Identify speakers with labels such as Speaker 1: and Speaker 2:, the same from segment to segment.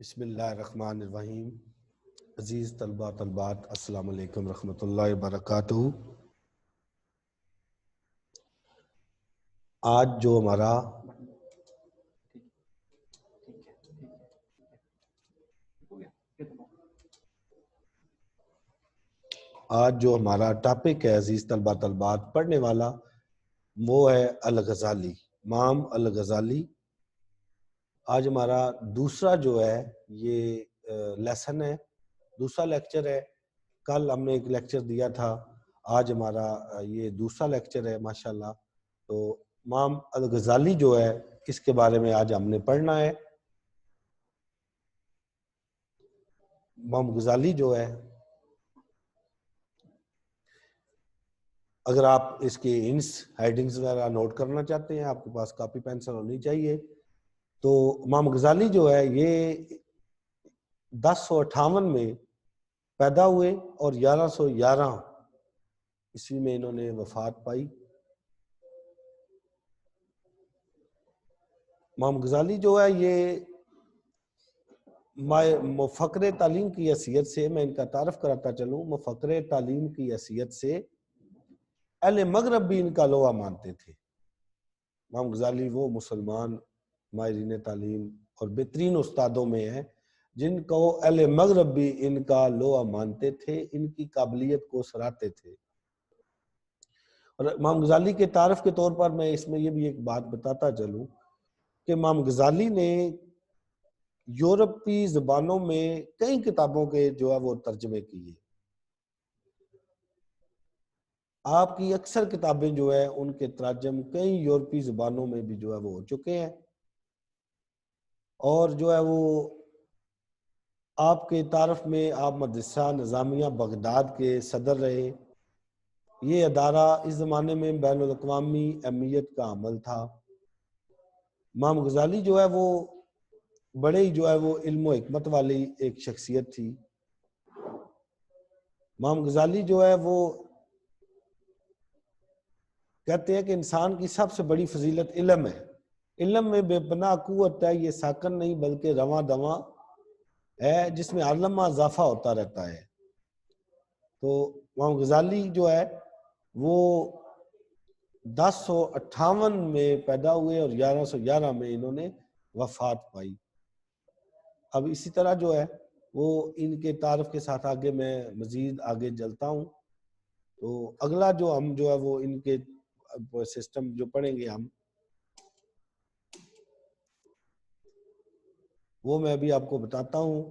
Speaker 1: بسم اللہ الرحمن الرحیم۔ عزیز طلبہ طلبات، السلام علیکم ورحمۃ اللہ وبرکاتہ۔ آج جو ہمارا ٹاپک ہے عزیز طلبہ طلبات پڑھنے والا، وہ ہے الغزالی، امام الغزالی۔ آج ہمارا دوسرا جو ہے یہ لیسن ہے، دوسرا لیکچر ہے۔ کل ہم نے ایک لیکچر دیا تھا، آج ہمارا یہ دوسرا لیکچر ہے ماشاءاللہ۔ تو امام الغزالی جو ہے اس کے بارے میں آج ہم نے پڑھنا ہے۔ امام غزالی جو ہے، اگر آپ اس کے ہیڈنگز وغیرہ نوٹ کرنا چاہتے ہیں، آپ کے پاس کاپی پینسل ہونی چاہیے۔ تو امام غزالی جو ہے یہ 1058 میں پیدا ہوئے اور 1111 عیسوی میں انہوں نے وفات پائی۔ امام غزالی جو ہے یہ مفکر تعلیم کی حیثیت سے، میں ان کا تعارف کراتا چلوں، مفکر تعلیم کی حیثیت سے اہل مغرب بھی ان کا لوہا مانتے تھے۔ امام غزالی وہ مسلمان ماہرین تعلیم اور بہترین استادوں میں ہیں جن کو اہل مغرب بھی ان کا لوہا مانتے تھے، ان کی قابلیت کو سراہتے تھے۔ اور امام غزالی کے تعارف کے طور پر میں اس میں یہ بھی ایک بات بتاتا چلوں کہ امام غزالی نے یورپی زبانوں میں کئی کتابوں کے جو ہے وہ ترجمے کیے۔ آپ کی اکثر کتابیں جو ہے ان کے تراجم کئی یورپی زبانوں میں بھی جو ہے وہ ہو چکے ہیں، اور جو ہے وہ آپ کے تعارف میں آپ مدرسہ نظامیہ بغداد کے صدر رہے۔ یہ ادارہ اس زمانے میں بین الاقوامی اہمیت کا حامل تھا۔ امام غزالی جو ہے وہ بڑے ہی جو ہے وہ علم و حکمت والی ایک شخصیت تھی۔ امام غزالی جو ہے وہ کہتے ہیں کہ انسان کی سب سے بڑی فضیلت علم ہے، علم میں بے پناہ قوت ہے، یہ ساکن نہیں بلکہ رواں دواں ہے جس میں ہر لمحہ اضافہ ہوتا رہتا ہے۔ تو امام غزالی جو ہے وہ 1058 میں پیدا ہوئے اور 1111 میں انہوں نے وفات پائی۔ اب اسی طرح جو ہے وہ ان کے تعارف کے ساتھ آگے میں مزید آگے چلتا ہوں۔ تو اگلا جو ہم جو ہے وہ ان کے سسٹم جو پڑھیں گے ہم، وہ میں ابھی آپ کو بتاتا ہوں۔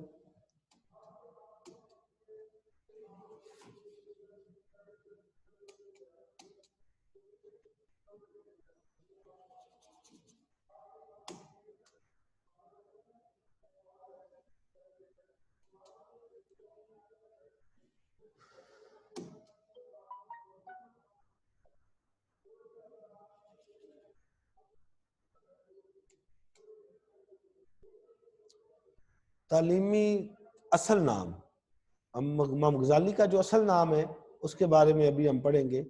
Speaker 1: تعلیمی اصل نام، امام غزالی کا جو اصل نام ہے اس کے بارے میں ابھی ہم پڑھیں گے۔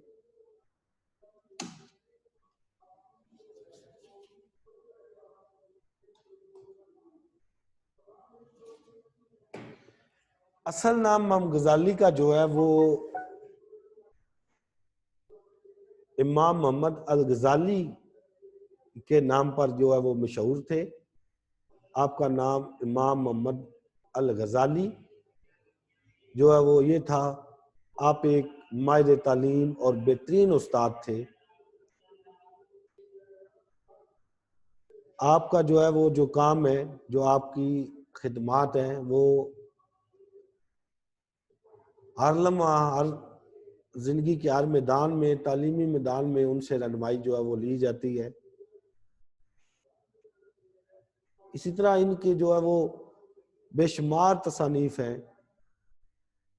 Speaker 1: اصل نام امام غزالی کا جو ہے وہ امام محمد الغزالی کے نام پر جو ہے وہ مشہور تھے۔ آپ کا نام امام محمد الغزالی جو ہے وہ یہ تھا۔ آپ ایک ماہر تعلیم اور بہترین استاد تھے۔ آپ کا جو ہے وہ جو کام ہے، جو آپ کی خدمات ہیں، وہ ہر لمحہ ہر زندگی کے ہر میدان میں، تعلیمی میدان میں ان سے رہنمائی جو ہے وہ لی جاتی ہے۔ اسی طرح ان کے جو ہے وہ بے شمار تصانیف ہیں،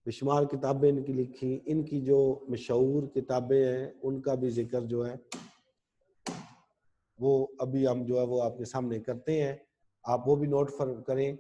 Speaker 1: بے شمار کتابیں ان کی لکھی۔ ان کی جو مشہور کتابیں ہیں ان کا بھی ذکر جو ہے وہ ابھی ہم جو ہے وہ آپ کے سامنے کرتے ہیں، آپ وہ بھی نوٹ کریں۔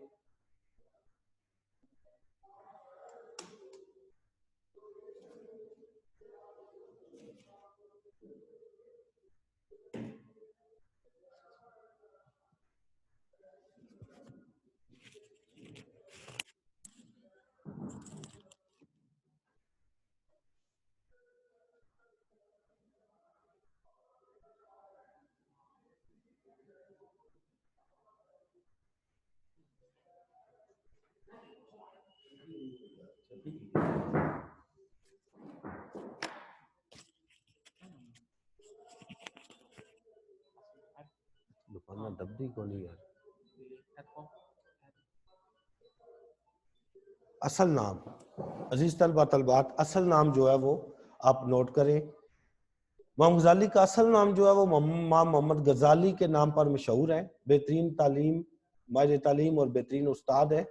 Speaker 1: ورنہ دبدی کو نہیں ہے. اصل نام، عزیز طلبہ طلبات، اصل نام جو ہے وہ آپ نوٹ کریں. امام غزالی کا اصل نام جو ہے وہ امام محمد غزالی کے نام پر مشہور ہے. بہترین تعلیم، ماہر تعلیم اور بہترین استاد ہے.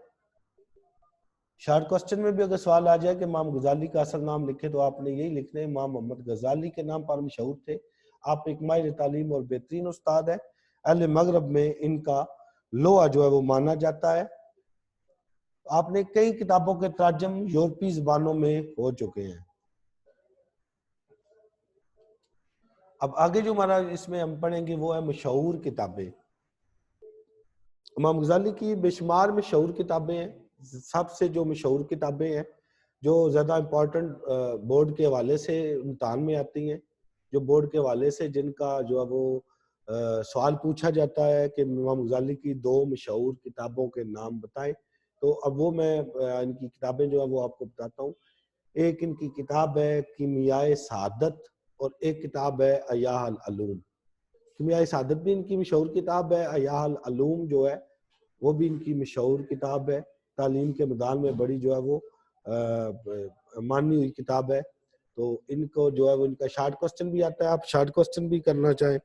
Speaker 1: شارٹ کوسچن میں بھی اگر سوال آ جائے کہ امام غزالی کا اصل نام لکھے تو آپ نے یہی لکھنا ہے امام محمد غزالی کے نام پر مشہور تھے. آپ ایک ماہر تعلیم اور بہترین استاد ہے. اہل مغرب میں ان کا لوہا جو ہے وہ مانا جاتا ہے. آپ نے کئی کتابوں کے ترجم یورپی زبانوں میں ہو چکے ہیں. اب آگے جو ہمارا اس میں ہم پڑھیں گے وہ ہے مشہور کتابیں. امام غزالی کی بے شمار مشہور کتابیں ہیں. سب سے جو مشہور کتابیں ہیں جو زیادہ امپورٹنٹ بورڈ کے حوالے سے امتحان میں آتی ہیں، جو بورڈ کے حوالے سے جن کا جو ہے وہ سوال پوچھا جاتا ہے کہ امام غزالی کی 2 مشہور کتابوں کے نام بتائیں، تو اب وہ میں ان کی کتابیں جو ہے وہ آپ کو بتاتا ہوں. ایک ان کی کتاب ہے کیمیائے سعادت اور ایک کتاب ہے احیاء العلوم. کیمیائے سعادت بھی ان کی مشہور کتاب ہے. احیاء العلوم جو ہے وہ بھی ان کی مشہور کتاب ہے. تعلیم کے میدان میں بڑی جو ہے وہ مانی ہوئی کتاب ہے. تو ان کو جو ہے وہ ان کا شارٹ کوسچن بھی آتا ہے. آپ شارٹ کوسچن بھی کرنا چاہیں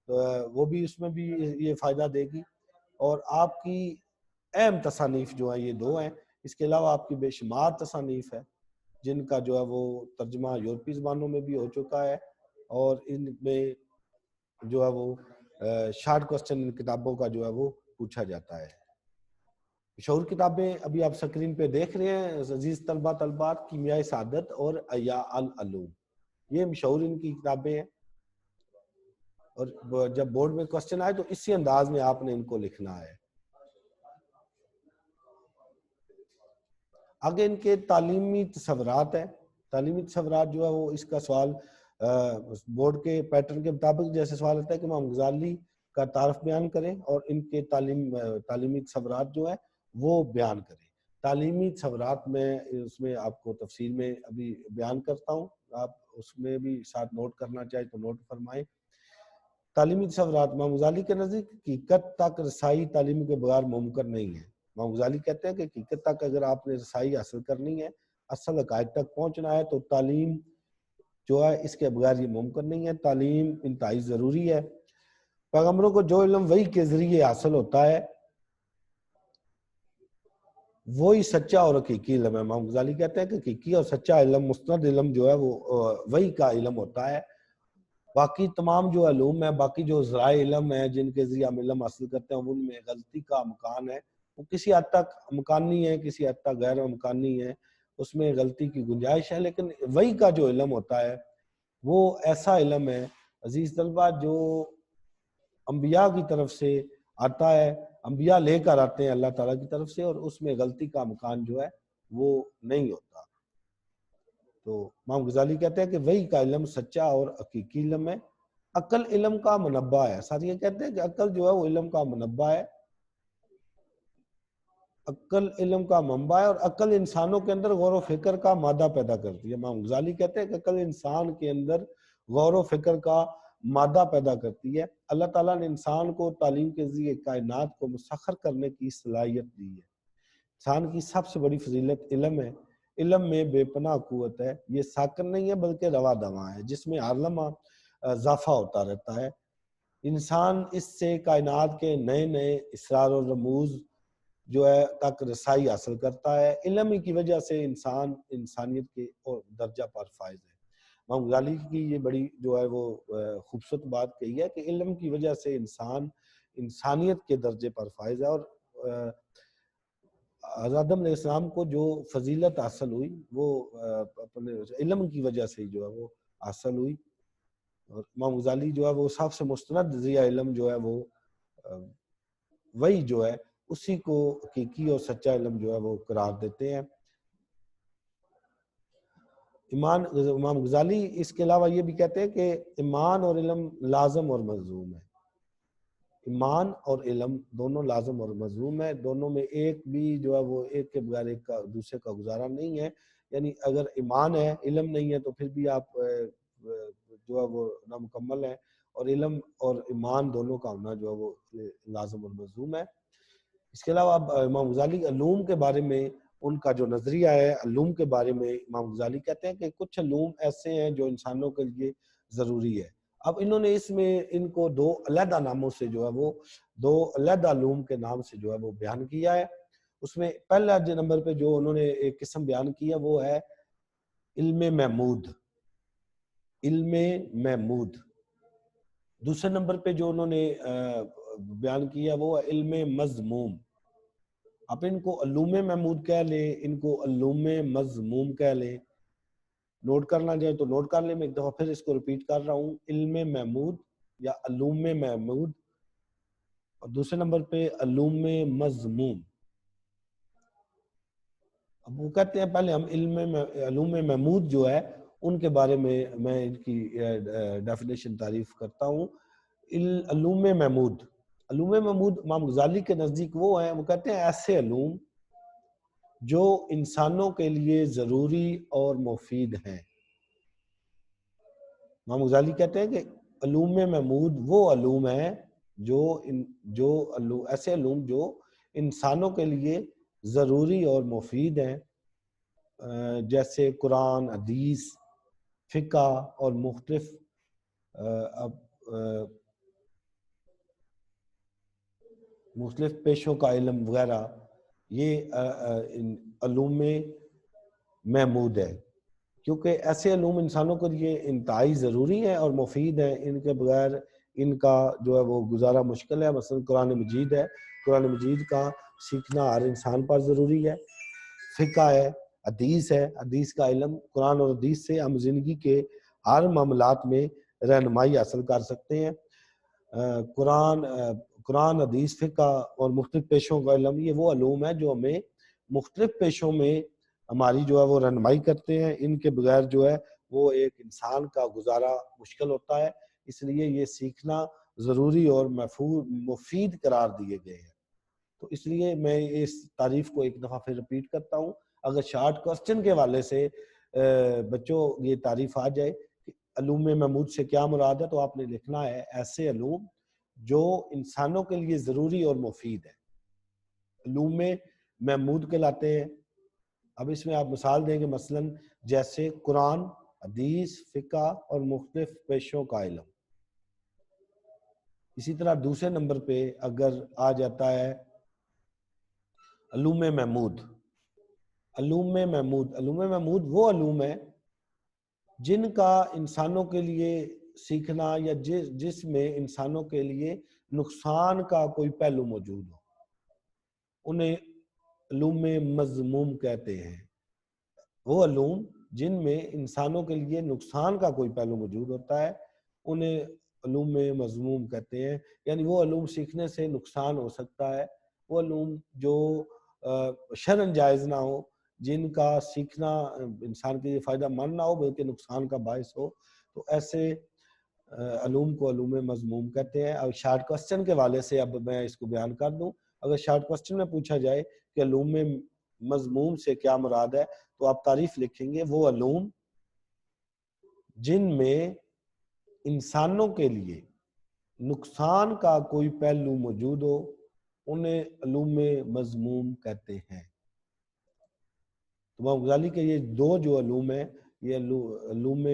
Speaker 1: تو وہ بھی اس میں بھی یہ فائدہ دے گی. اور آپ کی اہم تصانیف جو ہیں یہ 2 ہیں. اس کے علاوہ آپ کی بے شمار تصانیف ہے جن کا جو ہے وہ ترجمہ یورپی زبانوں میں بھی ہو چکا ہے، اور ان میں جو ہے وہ شارٹ کوسچن ان کتابوں کا جو ہے وہ پوچھا جاتا ہے. مشہور کتابیں ابھی آپ سکرین پہ دیکھ رہے ہیں عزیز طلبہ طلبات، کیمیائے سعادت اور احیاء العلوم، یہ مشہور ان کی کتابیں ہیں. اور جب بورڈ میں کوسچن آئے تو اسی انداز میں آپ نے ان کو لکھنا ہے. آگے ان کے تعلیمی تصورات ہیں. تعلیمی تصورات جو ہے وہ اس کا سوال بورڈ کے پیٹرن کے مطابق جیسے سوال آتا ہے کہ امام غزالی کا تعارف بیان کریں اور ان کے تعلیمی تصورات جو ہے وہ بیان کریں. تعلیمی تصورات میں اس میں آپ کو تفصیل میں ابھی بیان کرتا ہوں، آپ اس میں بھی ساتھ نوٹ کرنا چاہیں تو نوٹ فرمائیں. تعلیمی تصورات، امام غزالی کے نزدیک حقیقت تک رسائی تعلیم کے بغیر ممکن نہیں ہے. امام غزالی کہتے ہیں کہ حقیقت تک اگر آپ نے رسائی حاصل کرنی ہے، اصل حقائق تک پہنچنا ہے، تو تعلیم جو ہے اس کے بغیر یہ ممکن نہیں ہے. تعلیم انتہائی ضروری ہے. پیغمبروں کو جو علم وحی کے ذریعے حاصل ہوتا ہے وہی سچا اور حقیقی علم ہے. امام غزالی کہتے ہیں کہ حقیقی اور سچا علم، مستند علم جو ہے وہ وحی کا علم ہوتا ہے. باقی تمام جو علوم ہیں، باقی جو ذرائع علم ہیں جن کے ذریعے ہم علم حاصل کرتے ہیں ان میں غلطی کا امکان ہے. وہ کسی حد تک امکانی ہے، کسی حد تک غیر امکانی ہے، اس میں غلطی کی گنجائش ہے. لیکن وحی کا جو علم ہوتا ہے وہ ایسا علم ہے عزیز طلبہ جو انبیاء کی طرف سے آتا ہے، انبیاء لے کر آتے ہیں اللہ تعالیٰ کی طرف سے، اور اس میں غلطی کا امکان جو ہے وہ نہیں ہوتا. تو امام غزالی کہتے ہیں کہ وحی کا علم سچا اور حقیقی علم ہے. عقل علم کا منبع ہے. ساتھ یہ کہتے ہیں کہ عقل جو ہے وہ علم کا منبع ہے، عقل علم کا منبع ہے، اور عقل انسانوں کے اندر غور و فکر کا مادہ پیدا کرتی ہے. امام غزالی کہتے ہیں کہ عقل انسان کے اندر غور و فکر کا مادہ پیدا کرتی ہے. اللہ تعالیٰ نے انسان کو تعلیم کے ذریعے کائنات کو مسخر کرنے کی صلاحیت دی ہے. انسان کی سب سے بڑی فضیلت علم ہے. علم میں بے پناہ قوت ہے. یہ ساکن نہیں ہے بلکہ رواں دواں ہے جس میں ہر لمحہ اضافہ ہوتا رہتا ہے. انسان اس سے کائنات کے نئے نئے اسرار و رموز جو ہے تک رسائی حاصل کرتا ہے. علم ہی کی وجہ سے انسان انسانیت کے اور درجہ پر فائز ہے. امام غزالی کی یہ بڑی جو ہے وہ خوبصورت بات کہی ہے کہ علم کی وجہ سے انسان انسانیت کے درجے پر فائز ہے. اور آدم علیہ السلام کو جو فضیلت حاصل ہوئی وہ اپنے علم کی وجہ سے جو ہے وہ حاصل ہوئی. اور امام غزالی جو ہے وہ سب سے مستند ذریعہ علم جو ہے وہ وہی جو ہے اسی کو حقیقی اور سچا علم جو ہے وہ قرار دیتے ہیں. امام غزالی اس کے علاوہ یہ بھی کہتے ہیں کہ ایمان اور علم لازم اور ملزوم ہے. ایمان اور علم دونوں لازم اور ملزوم ہے. دونوں میں ایک بھی جو ہے وہ ایک کے بغیر ایک کا دوسرے کا گزارا نہیں ہے. یعنی اگر ایمان ہے علم نہیں ہے تو پھر بھی آپ جو ہے وہ نامکمل ہے. اور علم اور ایمان دونوں کا ہونا جو ہے وہ لازم اور ملزوم ہے۔ اس کے علاوہ اب امام غزالی علوم کے بارے میں ان کا جو نظریہ ہے علوم کے بارے میں، امام غزالی کہتے ہیں کہ کچھ علوم ایسے ہیں جو انسانوں کے لیے ضروری ہے۔ اب انہوں نے اس میں ان کو دو علیحدہ ناموں سے جو ہے وہ دو علیحدہ علوم کے نام سے جو ہے وہ بیان کیا ہے۔ اس میں پہلا نمبر پہ جو انہوں نے ایک قسم بیان کیا وہ ہے علم محمود، علم محمود۔ دوسرے نمبر پہ جو انہوں نے بیان کیا وہ ہے علم مذموم۔ آپ ان کو علوم محمود کہہ لیں، ان کو علوم مذموم کہہ لیں، نوٹ کرنا جائے تو نوٹ کر لیں۔ میں ایک دفعہ پھر اس کو ریپیٹ کر رہا ہوں، علم محمود یا علوم محمود، اور دوسرے نمبر پہ علوم مذموم۔ اب وہ کہتے ہیں پہلے ہم علوم محمود جو ہے ان کے بارے میں ان کی ڈیفینیشن تعریف کرتا ہوں۔ علوم محمود، علوم محمود امام غزالی کے نزدیک وہ ہیں، وہ کہتے ہیں ایسے علوم جو انسانوں کے لیے ضروری اور مفید ہیں۔ امام غزالی کہتے ہیں کہ علوم محمود وہ علوم ہیں ایسے علوم جو انسانوں کے لیے ضروری اور مفید ہیں، جیسے قرآن، حدیث، فقہ اور مختلف پیشوں کا علم وغیرہ، یہ علوم محمود ہے، کیونکہ ایسے علوم انسانوں کے لیے انتہائی ضروری ہیں اور مفید ہیں۔ ان کے بغیر ان کا جو ہے وہ گزارا مشکل ہے۔ مثلا قرآن مجید ہے، قرآن مجید کا سیکھنا ہر انسان پر ضروری ہے۔ فقہ ہے، حدیث ہے، حدیث کا علم، قرآن اور حدیث سے ہم زندگی کے ہر معاملات میں رہنمائی حاصل کر سکتے ہیں۔ قرآن، حدیث، فقہ اور مختلف پیشوں کا علم، یہ وہ علوم ہیں جو ہمیں مختلف پیشوں میں ہماری جو ہے وہ رہنمائی کرتے ہیں۔ ان کے بغیر جو ہے وہ ایک انسان کا گزارا مشکل ہوتا ہے، اس لیے یہ سیکھنا ضروری اور مفید قرار دیے گئے ہیں۔ تو اس لیے میں اس تعریف کو ایک دفعہ پھر ریپیٹ کرتا ہوں۔ اگر شارٹ کوسچن کے حوالے سے بچوں یہ تعریف آ جائے کہ علوم محمود سے کیا مراد ہے، تو آپ نے لکھنا ہے ایسے علوم جو انسانوں کے لیے ضروری اور مفید ہے، علوم محمود کہلاتے ہیں۔ اب اس میں آپ مثال دیں گے، مثلا جیسے قرآن، حدیث، فقہ اور مختلف پیشوں کا علم۔ اسی طرح دوسرے نمبر پہ اگر آ جاتا ہے علوم محمود۔ علوم محمود وہ علوم ہے جن کا انسانوں کے لیے سیکھنا یا جس میں انسانوں کے لیے نقصان کا کوئی پہلو موجود ہو، انہیں علوم مذموم کہتے ہیں۔ وہ علوم جن میں انسانوں کے لیے نقصان کا کوئی پہلو موجود ہوتا ہے، انہیں علوم مذموم کہتے ہیں۔ یعنی وہ علوم سیکھنے سے نقصان ہو سکتا ہے، وہ علوم جو شرعاً جائز نہ ہو، جن کا سیکھنا انسان کے لیے فائدہ مند نہ ہو بلکہ نقصان کا باعث ہو، تو ایسے علوم کو علوم مذموم کہتے ہیں۔ اب شارٹ کوسچن کے حوالے سے اب میں اس کو بیان کر دوں۔ اگر شارٹ کوسچن میں پوچھا جائے کہ علوم مذموم سے کیا مراد ہے، تو آپ تعریف لکھیں گے وہ علوم جن میں انسانوں کے لیے نقصان کا کوئی پہلو موجود ہو، انہیں علوم مذموم کہتے ہیں۔ امام غزالی کے یہ دو جو علوم ہیں، یہ علوم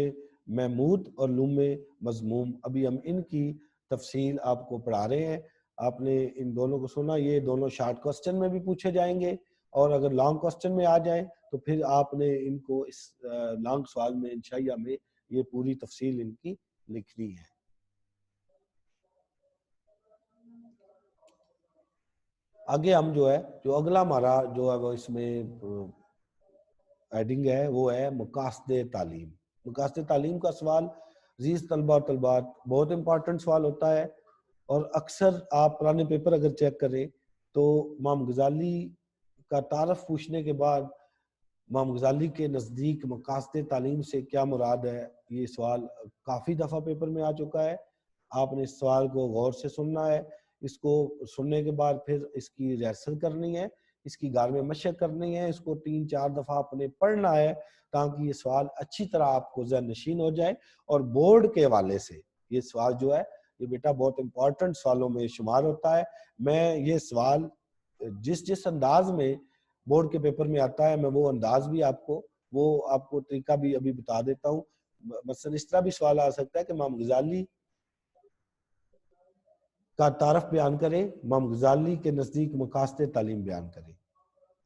Speaker 1: محمود اور علوم مذموم، ابھی ہم ان کی تفصیل آپ کو پڑھا رہے ہیں۔ آپ نے ان دونوں کو سنا، یہ دونوں شارٹ کوسچن میں بھی پوچھے جائیں گے، اور اگر لانگ کوسچن میں آ جائیں تو پھر آپ نے ان کو اس لانگ سوال میں انشائیہ میں یہ پوری تفصیل ان کی لکھنی ہے۔ آگے ہم جو اگلا ہمارا جو ہے وہ اس میں ایڈنگ ہے، وہ ہے مقاصد تعلیم۔ مقاصد تعلیم کا سوال عزیز طلبہ اور طلبات بہت امپورٹنٹ سوال ہوتا ہے، اور اکثر آپ پرانے پیپر اگر چیک کریں تو امام غزالی کا تعارف پوچھنے کے بعد امام غزالی کے نزدیک مقاصد تعلیم سے کیا مراد ہے، یہ سوال کافی دفعہ پیپر میں آ چکا ہے۔ آپ نے اس سوال کو غور سے سننا ہے، اس کو سننے کے بعد پھر اس کی ریہرسل کرنی ہے، اس کی گھر میں مشق کرنی ہے، اس کو 3-4 دفعہ آپ نے پڑھنا ہے، تاکہ یہ سوال اچھی طرح آپ کو ذہن نشین ہو جائے۔ اور بورڈ کے حوالے سے یہ سوال جو ہے یہ بیٹا بہت امپورٹنٹ سوالوں میں شمار ہوتا ہے. میں یہ سوال جس انداز میں بورڈ کے پیپر میں آتا ہے میں وہ انداز بھی آپ کو طریقہ بھی ابھی بتا دیتا ہوں. مثلا اس طرح بھی سوال آ سکتا ہے کہ امام غزالی کا تعارف بیان کریں, امام غزالی کے نزدیک مقاصد تعلیم بیان کریں,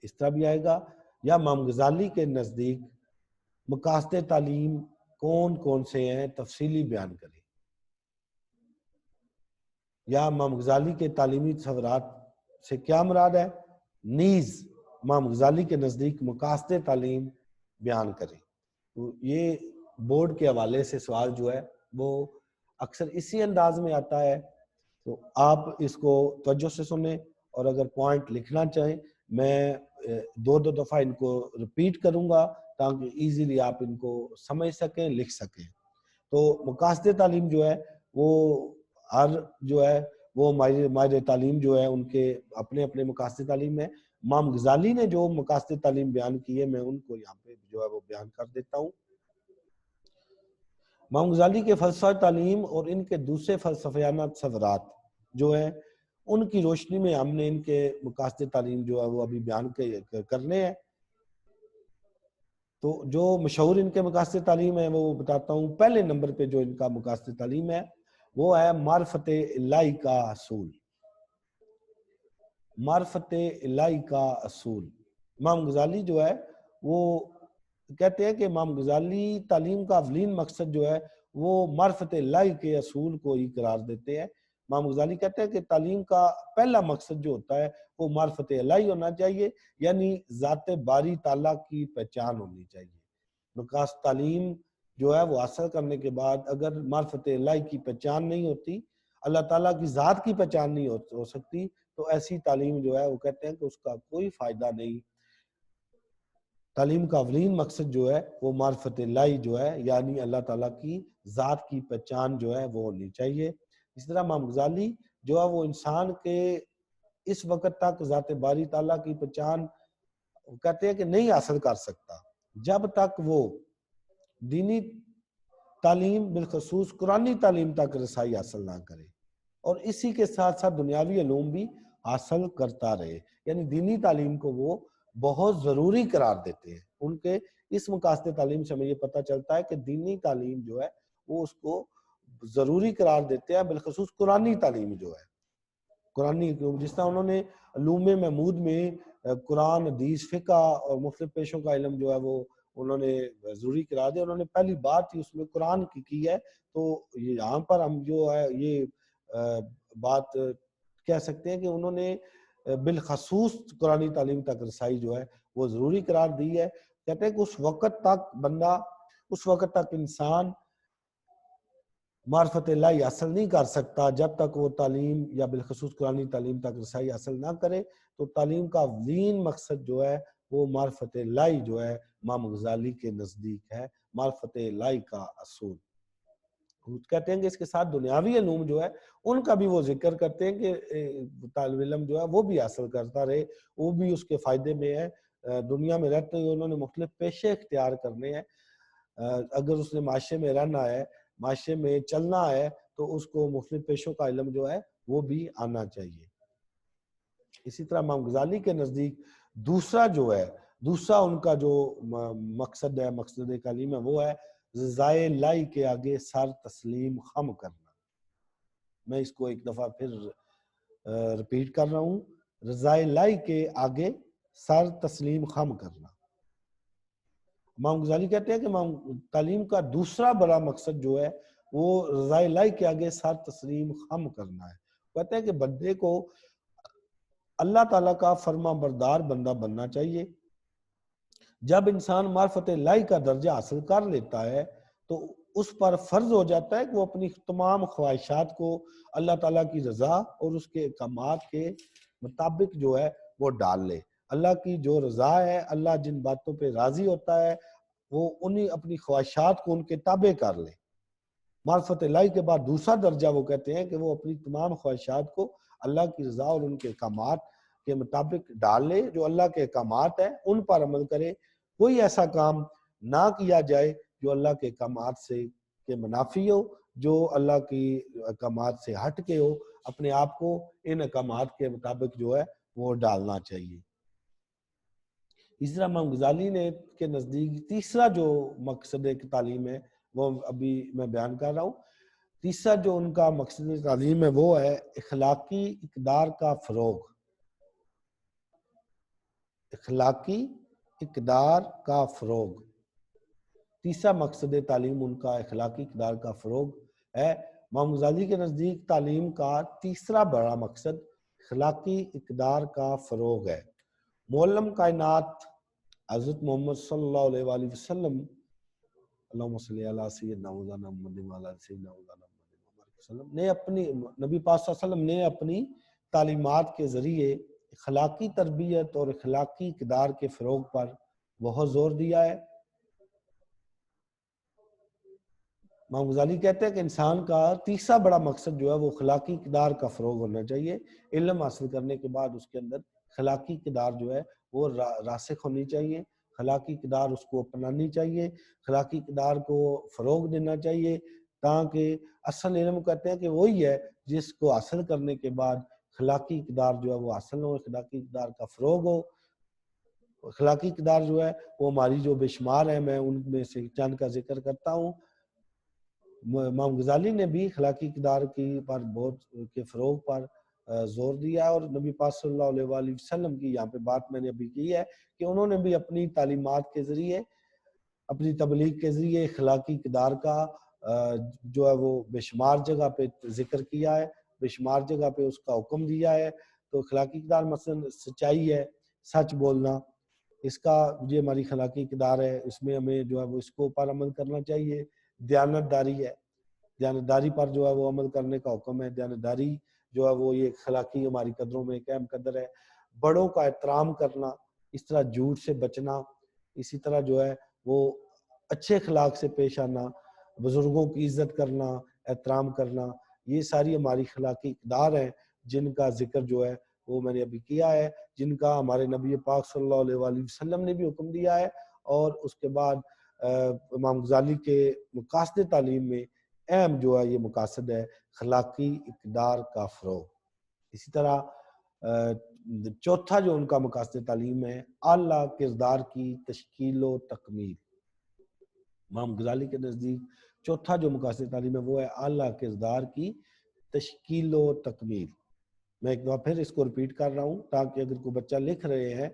Speaker 1: اس طرح بھی آئے گا. یا امام غزالی کے نزدیک مقاصد تعلیم کون کون سے ہیں تفصیلی بیان کریں. یا امام غزالی کے تعلیمی تصورات سے کیا مراد ہے, نیز امام غزالی کے نزدیک مقاصد تعلیم بیان کریں. تو یہ بورڈ کے حوالے سے سوال جو ہے وہ اکثر اسی انداز میں آتا ہے. تو آپ اس کو توجہ سے سنیں, اور اگر پوائنٹ لکھنا چاہیں میں دو دفعہ ان کو ریپیٹ کروں گا تاکہ ایزیلی آپ ان کو سمجھ سکیں, لکھ سکیں. تو مقاصد تعلیم جو ہے وہ ہر جو ہے وہ ماہر تعلیم جو ہے ان کے اپنے اپنے مقاصد تعلیم ہے. امام غزالی نے جو مقاصد تعلیم بیان کی ہے میں ان کو یہاں پہ جو ہے وہ بیان کر دیتا ہوں. امام غزالی کے فلسفہ تعلیم اور ان کے دوسرے فلسفیانہ تصورات جو ہے ان کی روشنی میں ہم نے ان کے مقاصد تعلیم جو ہے وہ ابھی بیان کرنے ہیں. تو جو مشہور ان کے مقاصد تعلیم ہے وہ بتاتا ہوں. پہلے نمبر پہ جو ان کا مقاصد تعلیم ہے وہ ہے معرفت الہی کا اصول. معرفت الہی کا اصول. امام غزالی جو ہے وہ کہتے ہیں کہ امام غزالی تعلیم کا اولین مقصد جو ہے وہ معرفت الہی کے اصول کو ہی قرار دیتے ہیں. امام غزالی کہتے ہیں کہ تعلیم کا پہلا مقصد جو ہوتا ہے وہ معرفت الہی ہونا چاہیے, یعنی ذات باری تعالیٰ کی پہچان ہونی چاہیے. مقاصد تعلیم جو ہے وہ حاصل کرنے کے بعد اگر معرفت الہی کی پہچان نہیں ہوتی, اللہ تعالیٰ کی ذات کی پہچان نہیں ہو سکتی, تو ایسی تعلیم جو ہے وہ کہتے ہیں کہ اس کا کوئی فائدہ نہیں. تعلیم کا اولین مقصد جو ہے وہ معرفت الہی جو ہے یعنی اللہ تعالیٰ کی ذات کی پہچان جو ہے وہ ہونی چاہیے. اس طرح امام غزالی جو ہے وہ انسان کے اس وقت تک ذات باری تعالیٰ کی پہچان کہتے ہیں کہ نہیں حاصل کر سکتا جب تک وہ دینی تعلیم بالخصوص قرآنی تعلیم تک رسائی حاصل نہ کرے, اور اسی کے ساتھ ساتھ دنیاوی علوم بھی حاصل کرتا رہے. یعنی دینی تعلیم کو وہ بہت ضروری قرار دیتے ہیں. ان کے اس مقاصد تعلیم سے ہمیں یہ پتہ چلتا ہے کہ دینی تعلیم جو ہے وہ اس کو ضروری قرار دیتے ہیں, بالخصوص قرآنی تعلیم جو ہے. قرآنی جس طرح انہوں نے علوم محمود میں قرآن, حدیث, فقہ اور مختلف پیشوں کا علم جو ہے وہ انہوں نے ضروری قرار دیا. انہوں نے پہلی بات ہی اس میں قرآن کی ہے. تو یہاں پر ہم جو ہے یہ بات کہہ سکتے ہیں کہ انہوں نے بالخصوص قرآنی تعلیم تک رسائی جو ہے وہ ضروری قرار دی ہے. کہتے ہیں کہ اس وقت تک بندہ, اس وقت تک انسان معرفت الہی حاصل نہیں کر سکتا جب تک وہ تعلیم یا بالخصوص قرآنی تعلیم تک رسائی حاصل نہ کرے. تو تعلیم کا اولین مقصد جو ہے وہ معرفت الہی جو ہے امام غزالی کے نزدیک ہے, معرفت الہی کا اصول. کہتے ہیں کہ اس کے ساتھ دنیاوی علوم جو ہے ان کا بھی وہ ذکر کرتے ہیں کہ طالب علم جو ہے وہ بھی حاصل کرتا رہے, وہ بھی اس کے فائدے میں ہے. دنیا میں رہتے ہوئے انہوں نے مختلف پیشے اختیار کرنے ہیں. اگر اس نے معاشرے میں رہنا ہے, معاشرے میں چلنا ہے, تو اس کو مختلف پیشوں کا علم جو ہے وہ بھی آنا چاہیے. اسی طرح امام غزالی کے نزدیک دوسرا ان کا جو مقصد ہے, مقصد تعلیم ہے, وہ ہے رضائے الہی کے آگے سر تسلیم خم کرنا. میں اس کو ایک دفعہ پھر ریپیٹ کر رہا ہوں, رضائے الہی کے آگے سر تسلیم خم کرنا. امام غزالی کہتے ہیں کہ تعلیم کا دوسرا بڑا مقصد جو ہے وہ رضائے الہی کے آگے سر تسلیم خم کرنا ہے. کہتے ہیں کہ بندے کو اللہ تعالیٰ کا فرما بردار بندہ بننا چاہیے. جب انسان معرفت الہی کا درجہ حاصل کر لیتا ہے تو اس پر فرض ہو جاتا ہے کہ وہ اپنی تمام خواہشات کو اللہ تعالیٰ کی رضا اور اس کے احکامات کے مطابق جو ہے وہ ڈال لے. اللہ کی جو رضا ہے, اللہ جن باتوں پہ راضی ہوتا ہے وہ انہی اپنی خواہشات کو ان کے تابع کر لے. معرفت الہی کے بعد دوسرا درجہ وہ کہتے ہیں کہ وہ اپنی تمام خواہشات کو اللہ کی رضا اور ان کے احکامات کے مطابق ڈال لے. جو اللہ کے احکامات ہیں ان پر عمل کرے. کوئی ایسا کام نہ کیا جائے جو اللہ کے احکامات سے کے منافی ہو, جو اللہ کی احکامات سے ہٹ کے ہو، اپنے آپ کو ان احکامات کے مطابق جو ہے وہ ڈالنا چاہیے۔ اس طرح امام غزالی نے کے نزدیک تیسرا جو مقصد ایک تعلیم ہے وہ ابھی میں بیان کر رہا ہوں۔ تیسرا جو ان کا مقصد تعلیم ہے وہ ہے اخلاقی اقدار کا فروغ۔ اخلاقی اقدار کا فروغ، تیسرا مقصد تعلیم ان کا اخلاقی اقدار کا فروغ ہے۔ امام غزالی کے نزدیک تعلیم کا تیسرا بڑا مقصد اخلاقی اقدار کا فروغ ہے۔ معلم کائنات حضرت محمد صلی اللہ علیہ وآلہ وسلم، اللہم صلی علی سیدنا مولانا محمد وعلی آل سیدنا مولانا محمد وسلم نے اپنی نبی پاک صلی اللہ علیہ وسلم نے اپنی تعلیمات کے ذریعے اخلاقی تربیت اور اخلاقی اقدار کے فروغ پر بہت زور دیا ہے۔ امام غزالی کہتے ہیں کہ انسان کا تیسرا بڑا مقصد جو ہے وہ اخلاقی اقدار کا فروغ ہونا چاہیے۔ علم حاصل کرنے کے بعد اس کے اندر اخلاقی اقدار جو ہے وہ راسخ ہونی چاہیے، اخلاقی اقدار اس کو اپنانی چاہیے، اخلاقی اقدار کو فروغ دینا چاہیے، تاکہ اصل علم کہتے ہیں کہ وہی ہے جس کو حاصل کرنے کے بعد اخلاقی اقدار جو ہے وہ حاصل ہو، اخلاقی اقدار کا فروغ ہو۔ اخلاقی اقدار جو ہے وہ ہماری جو بے شمار ہیں، میں ان میں سے چند کا ذکر کرتا ہوں۔ امام غزالی نے بھی اخلاقی اقدار کی پر بہت کے فروغ پر زور دیا، اور نبی پاک صلی اللہ علیہ وآلہ وسلم کی یہاں پہ بات میں نے ابھی کی ہے کہ انہوں نے بھی اپنی تعلیمات کے ذریعے، اپنی تبلیغ کے ذریعے اخلاقی اقدار کا جو ہے وہ بے شمار جگہ پہ ذکر کیا ہے، بے شمار جگہ پہ اس کا حکم دیا ہے۔ تو اخلاقی اقدار مثلا سچائی ہے، سچ بولنا، اس کا یہ ہماری اخلاقی اقدار ہے، اس میں ہمیں جو ہے وہ اس کو پر عمل کرنا چاہیے۔ دیانت داری ہے، دیانت داری پر جو ہے وہ عمل کرنے کا حکم ہے۔ دیانت داری جو ہے وہ یہ اخلاقی ہماری قدروں میں ایک اہم قدر ہے۔ بڑوں کا احترام کرنا، اس طرح جھوٹ سے بچنا، اسی طرح جو ہے وہ اچھے اخلاق سے پیش آنا، بزرگوں کی عزت کرنا، احترام کرنا، یہ ساری ہماری اخلاقی اقدار ہیں جن کا ذکر جو ہے وہ میں نے ابھی کیا ہے، جن کا ہمارے نبی پاک صلی اللہ علیہ وآلہ وسلم نے بھی حکم دیا ہے۔ اور اس کے بعد امام غزالی کے مقاصد تعلیم میں اہم جو ہے یہ مقاصد ہے اخلاقی اقدار کا فروغ۔ اسی طرح چوتھا جو ان کا مقاصد تعلیم ہے اعلیٰ کردار کی تشکیل و تکمیل۔ امام غزالی کے نزدیک چوتھا جو مقاصد تعلیم ہے وہ ہے اعلیٰ کردار کی تشکیل و تکمیل۔ میں ایک بار پھر اس کو ریپیٹ کر رہا ہوں تاکہ اگر کوئی بچے لکھ رہے ہیں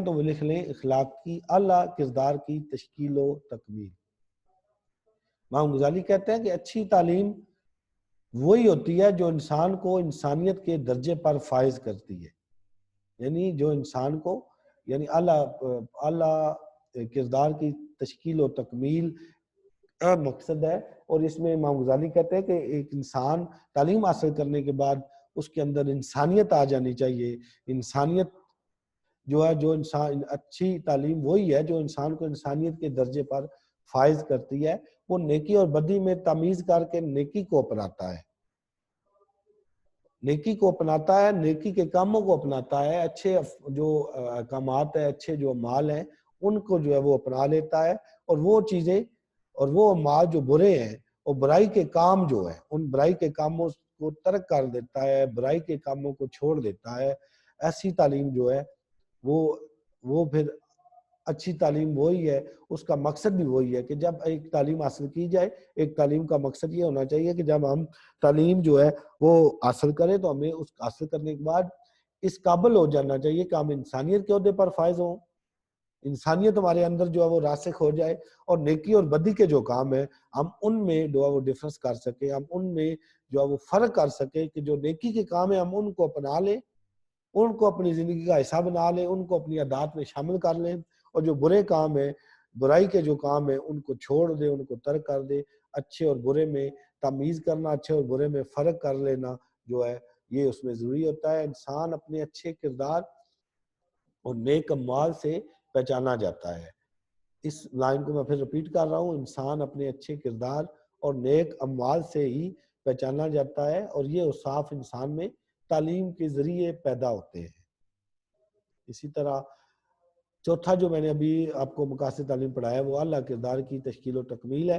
Speaker 1: تو وہ لکھ لیں اخلاقی اعلیٰ کردار کی تشکیل و تکمیل۔ امام غزالی کہتے ہیں کہ اچھی تعلیم وہی ہوتی ہے جو انسان کو انسانیت کے درجے پر فائز کرتی ہے، یعنی جو انسان کو یعنی اعلیٰ کردار کی تشکیل و تکمیل اہم مقصد ہے۔ اور اس میں امام غزالی کہتے ہیں کہ ایک انسان تعلیم حاصل کرنے کے بعد اس کے اندر انسانیت آ جانی چاہیے۔ انسانیت جو ہے جو انسان اچھی تعلیم وہی ہے جو انسان کو انسانیت کے درجے پر فائز کرتی ہے، وہ نیکی اور بدی میں تمیز کر کے نیکی کو اپناتا ہے، نیکی کو اپناتا ہے، نیکی کے کاموں کو اپناتا ہے، اچھے جو احکامات ہیں، اچھے جو اعمال ہیں ان کو جو ہے وہ اپنا لیتا ہے، اور وہ چیزیں اور وہ اعمال جو برے ہیں اور برائی کے کام جو ہیں ان برائی کے کاموں کو ترک کر دیتا ہے، برائی کے کاموں کو چھوڑ دیتا ہے۔ ایسی تعلیم جو ہے وہ پھر اچھی تعلیم وہی ہے، اس کا مقصد بھی وہی ہے کہ جب ایک تعلیم حاصل کی جائے، ایک تعلیم کا مقصد یہ ہونا چاہیے کہ جب ہم تعلیم جو ہے وہ حاصل کریں تو ہمیں اس حاصل کرنے کے بعد اس قابل ہو جانا چاہیے کہ ہم انسانیت کے عہدے پر فائز ہوں، انسانیت ہمارے اندر جو ہے وہ راسخ ہو جائے، اور نیکی اور بدی کے جو کام ہیں ہم ان میں جو ہے وہ ڈفرنس کر سکیں، ہم ان میں جو ہے وہ فرق کر سکیں کہ جو نیکی کے کام ہیں ہم ان کو اپنا لیں، ان کو اپنی زندگی کا حصہ بنا لیں، ان کو اپنی عادات میں شامل کر لیں، اور جو برے کام ہیں، برائی کے جو کام ہیں ان کو چھوڑ دیں، ان کو ترک کر دیں۔ اچھے اور برے میں تمیز کرنا، اچھے اور برے میں فرق کر لینا جو ہے یہ اس میں ضروری ہوتا ہے۔ انسان اپنے اچھے کردار اور نیک اعمال سے پہچانا جاتا ہے۔ اس لائن کو میں پھر ریپیٹ کر رہا ہوں، انسان اپنے اچھے کردار اور نیک اعمال سے ہی پہچانا جاتا ہے، اور یہ اوصاف انسان میں تعلیم کے ذریعے پیدا ہوتے ہیں۔ اسی طرح چوتھا جو میں نے ابھی آپ کو مقاصد تعلیم پڑھایا وہ اعلیٰ کردار کی تشکیل و تکمیل ہے۔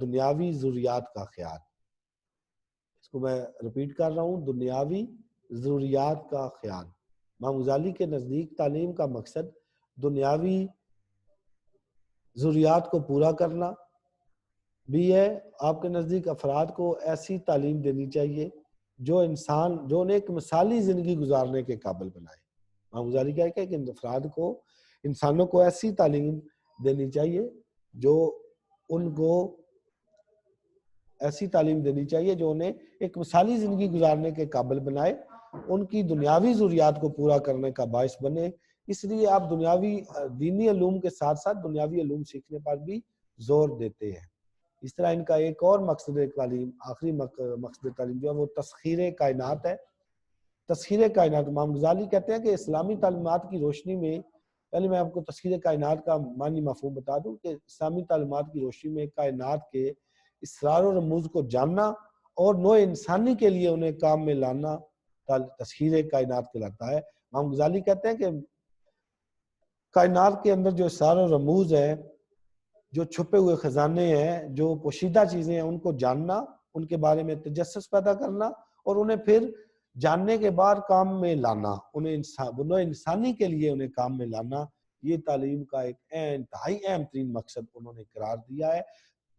Speaker 1: دنیاوی ضروریات کا خیال. اس کو میں ریپیٹ کر رہا ہوں، دنیاوی ضروریات کا خیال. امام غزالی کے نزدیک تعلیم کا مقصد دنیاوی ضروریات کو پورا کرنا بھی ہے. آپ کے نزدیک افراد کو ایسی تعلیم دینی چاہیے جو انہیں ایک مثالی زندگی گزارنے کے قابل بنائے. امام غزالی کیا ہے کہ افراد کو، انسانوں کو ایسی تعلیم دینی چاہیے جو ان کو ایسی تعلیم دینی چاہیے جو انہیں ایک مثالی زندگی گزارنے کے قابل بنائے، ان کی دنیاوی ضروریات کو پورا کرنے کا باعث بنے. اس لیے آپ دنیاوی دینی علوم کے ساتھ ساتھ دنیاوی علوم سیکھنے پر بھی زور دیتے ہیں. اس طرح ان کا ایک اور مقصد تعلیم، آخری مقصد تعلیم جو ہے وہ تسخیر کائنات ہے. تسخیر کائنات، امام غزالی کہتے ہیں کہ اسلامی تعلیمات کی روشنی میں، پہلے میں آپ کو تسخیر کائنات کا معنی مفہوم بتا دوں کہ اسلامی تعلیمات کی روشنی میں کائنات کے اسرار و رموز کو جاننا اور نوع انسانی کے لیے انہیں کام میں لانا تسخیر کائنات کہلاتا ہے. امام غزالی کہتے ہیں کہ کائنات کے اندر جو اسرار و رموز ہیں، جو چھپے ہوئے خزانے ہیں، جو پوشیدہ چیزیں ہیں، ان کو جاننا، ان کے بارے میں تجسس پیدا کرنا اور انہیں پھر جاننے کے بعد کام میں لانا، انہیں انسانی کے لیے انہیں کام میں لانا، یہ تعلیم کا ایک انتہائی اہم ترین مقصد انہوں نے قرار دیا ہے.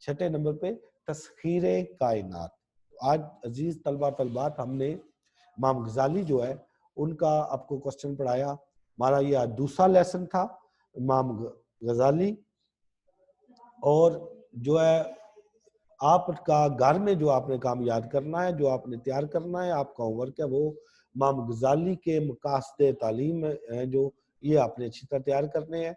Speaker 1: 6 نمبر پہ تسخیر کائنات. آج عزیز طلبہ طلبات ہم نے امام غزالی جو ہے ان کا آپ کو کوسچن پڑھایا. ہمارا یہ آج دوسرا لیسن تھا امام غزالی. اور جو ہے آپ کا گھر میں جو آپ نے کام یاد کرنا ہے، جو آپ نے تیار کرنا ہے، آپ کا ہوم ورک ہے وہ امام غزالی کے مقاصد تعلیم ہیں، جو یہ آپ نے اچھی طرح تیار کرنے ہیں.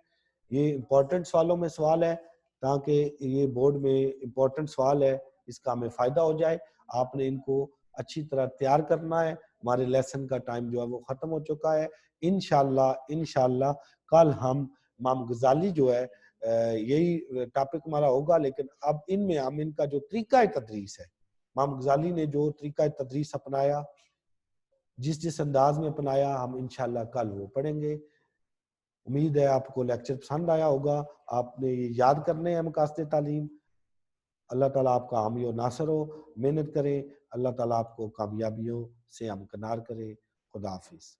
Speaker 1: یہ امپورٹنٹ سوالوں میں سوال ہے تاکہ یہ بورڈ میں امپورٹنٹ سوال ہے، اس کا ہمیں فائدہ ہو جائے. آپ نے ان کو اچھی طرح تیار کرنا ہے. ہمارے لیسن کا ٹائم جو ہے وہ ختم ہو چکا ہے. انشاءاللہ کل ہم امام غزالی جو ہے یہی ٹاپک ہمارا ہوگا، لیکن اب ان میں ہم ان کا جو طریقہ تدریس ہے، امام غزالی نے جو طریقہ تدریس اپنایا، جس انداز میں اپنایا، ہم انشاءاللہ کل وہ پڑھیں گے. امید ہے آپ کو لیکچر پسند آیا ہوگا. آپ نے یہ یاد کرنے ہیں مقاصد تعلیم. اللہ تعالیٰ آپ کا حامی و ناصر ہو. محنت کریں. اللہ تعالیٰ آپ کو کامیابیوں سے ہمکنار کرے. خدا حافظ.